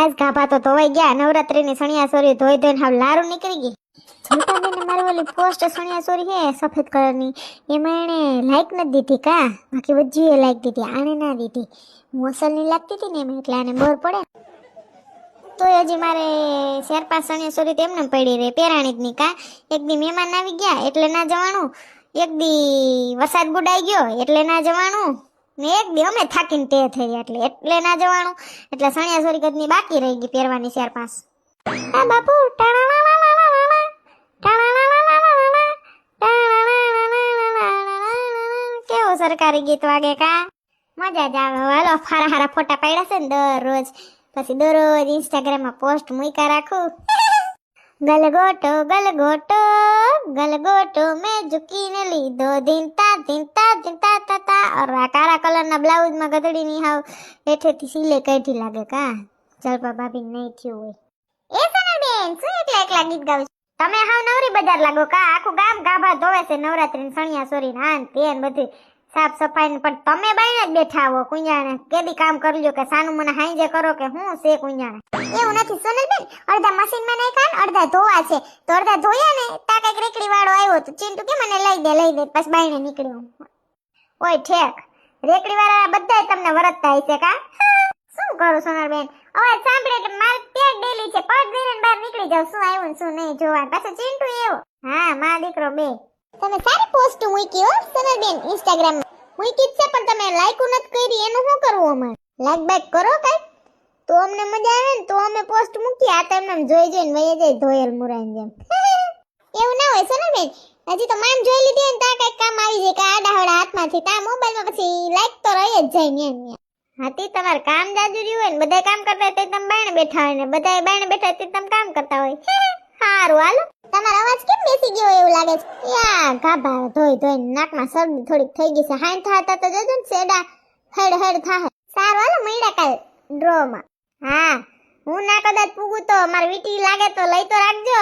Guys ગાભા તો ધોવાઈ ગયા. નવરાત્રીની સણિયા સોરી ધોઈ ધોઈને હાવ લારું નીકળી ગઈ. જોતાબેને મારી ઓલી પોસ્ટ સણિયા સોરી હે સફેદ કલરની, એમાં એને લાઈક નથી દીધી કા, બાકી વજ્જીએ લાઈક દીધી, આને ના દીધી. હું અસલની લાગતી હતી ને એમ, એટલે આને બોર પડે. તોય હજી મારે 4-5 સણિયા સોરી તેમને પડી રહે પેરાણી જ ની કા. એક દી મહેમાન આવી ગયા એટલે ના જવાનું, એક દી વરસાદ બુડાઈ ગયો એટલે ના જવાનું, ને એક દી અમે થાકીને તે થઈ એટલે ના જવાનું. એટલે સણિયા સોરી કદની બાકી રહી ગઈ પહેરવાની 4-5. આ બાપુ કેવું સરકારી ગીત વાગે કા, મજા જ આવે. હાલો હારા હારા ફોટા પાડ્યા છે ને દરરોજ, પછી દરરોજ ઇન્સ્ટાગ્રામમાં પોસ્ટ મૂક્યા રાખું. ગલગોટો ગલગોટો ગલગોટો મેં ઝુકીને લીધો, ધીંતા ધીંતા ધીંતા તા. અરે આ કાળા કલરના બ્લાઉઝમાં ગધડીની હાવ હેઠેથી સિલે કાઢી લાગે કા, જલપા ભાભી નહીં થયું હોય. એ સનલબેન શું એકલા ગીત ગાવ છો? તમે હાવ નવરી બજાર લાગો કા, આખું ગામ ગાભા ધોવે છે નવરાત્રી સણિયા સોરી નાન તેન બધી સાફ સફાઈ. પણ તમે બાઈને જ બેઠા આવો કુંજાણે, કેદી કામ કરી લ્યો કે સાનું મને હાઈજે કરો કે હું છે કુંજાણે. એવું નથી સોનલબેન, અડધા મશીનમાં નાખ્યા અડધા ધોવા છે, તો અડધા ધોયા ને તા કઈક રેકડી વાળો આવ્યો તો ચિંટુ કે મને લઈ દે પછી બાઈને નીકળ્યો. ઓય ઠેક, રેકડી વાળા બધાય તમને વરતતા હશે કા. શું કરું સોનલબેન, અવાજ સાંભળે એટલે મારે ત્યાં ડેલી છે, પગ દઈને બહાર નીકળી જાવ શું આવ્યું ને શું નહીં જોવા. પાછો ચિંટુ એવો, હા માં દીકરો બે. તમે સારી પોસ્ટ મૂકી હો સોનલબેન ઇન્સ્ટાગ્રામ માં, મૂકી છે પણ તમે લાઈક નથી કરી, એનું શું કરવું અમારે? લાઈક બાઈક કરો કઈ તો અમને મજા આવે ને, તો અમે પોસ્ટ મૂકીએ. આ તો એમને જોઈ જોઈને વહી જાય ધોયેલ મુરાઈન જેમ. એવું ના હોય સોનલબેન, હજી તો માન જોઈ લીધી ને તા કઈક કામ આવી જાય કે આડાહડા હાથમાંથી, તા મોબાઈલમાં પછી લાઈક તો રહી જ જાય ને એમ. હાથી તમારે કામ જાજુરી હોય ને બધા કામ કરતા હોય તો તમે બાયણે બેઠા હોય ને બધા બાયણે બેઠા હોય તો તમે કામ કરતા હોય. સારું હાલો, તમારો અવાજ કેમ બેસી ગયો એવું લાગે છે? યા ગાભા ધોઈ ધોઈ નાકમાં શરદી થોડીક થઈ ગઈ છે, હાઈ થાતા તો જજો ને સેડા હેડ હેડ થાય. સારું હાલો, મળ્યા કાલ ડ્રોમાં. હા હું ના કદાચ પૂગું તો મારી વીટી લાગે તો લઈ તો રાખજો.